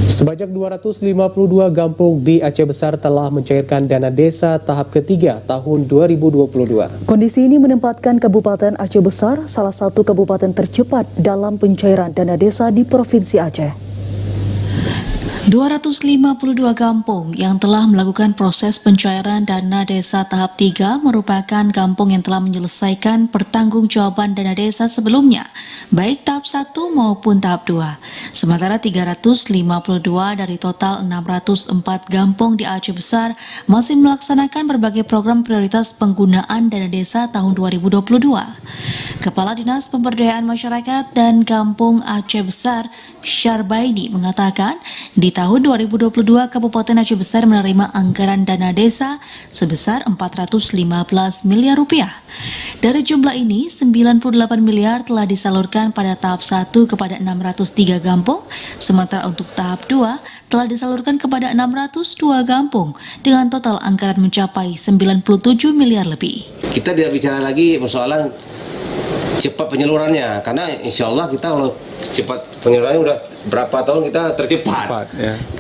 Sebanyak 252 kampung di Aceh Besar telah mencairkan dana desa tahap ketiga tahun 2022. Kondisi ini menempatkan Kabupaten Aceh Besar salah satu kabupaten tercepat dalam pencairan dana desa di Provinsi Aceh. 252 kampung yang telah melakukan proses pencairan dana desa tahap 3 merupakan kampung yang telah menyelesaikan pertanggungjawaban dana desa sebelumnya, baik tahap 1 maupun tahap 2. Sementara 352 dari total 604 kampung di Aceh Besar masih melaksanakan berbagai program prioritas penggunaan dana desa tahun 2022. Kepala Dinas Pemberdayaan Masyarakat dan Kampung Aceh Besar, Syarbaidi, mengatakan di tahun 2022 Kabupaten Aceh Besar menerima anggaran dana desa sebesar 415 miliar rupiah. Dari jumlah ini, 98 miliar telah disalurkan pada tahap 1 kepada 603 kampung, sementara untuk tahap 2 telah disalurkan kepada 602 kampung dengan total anggaran mencapai 97 miliar lebih. Kita tidak bicara lagi persoalan cepat penyalurannya, karena insya Allah kita kalau cepat penyalurannya udah berapa tahun kita tercepat.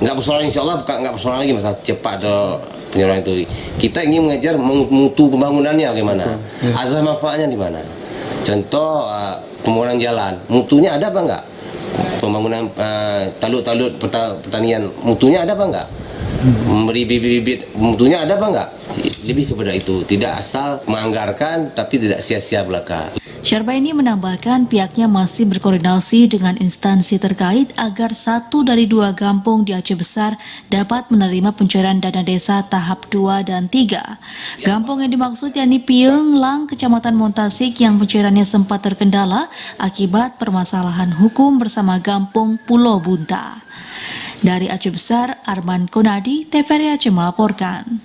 Nggak persoalan, insya Allah nggak persoalan lagi masalah cepat atau penyaluran itu. Kita ingin mengejar mutu pembangunannya bagaimana, azas manfaatnya di mana. Contoh pembangunan jalan, mutunya ada apa enggak? Pembangunan talut-talut pertanian, mutunya ada apa enggak? Memberi bibit-bibit, mutunya ada apa enggak? Lebih kepada itu, tidak asal menganggarkan tapi tidak sia-sia belaka. Syarbaidi menambahkan pihaknya masih berkoordinasi dengan instansi terkait agar 1 dari 2 kampung di Aceh Besar dapat menerima pencairan dana desa tahap 2 dan 3. Kampung yang dimaksud yakni Pieng Lang, Kecamatan Montasik yang pencairannya sempat terkendala akibat permasalahan hukum bersama kampung Pulau Bunta. Dari Aceh Besar, Arman Konadi, TVRI Aceh melaporkan.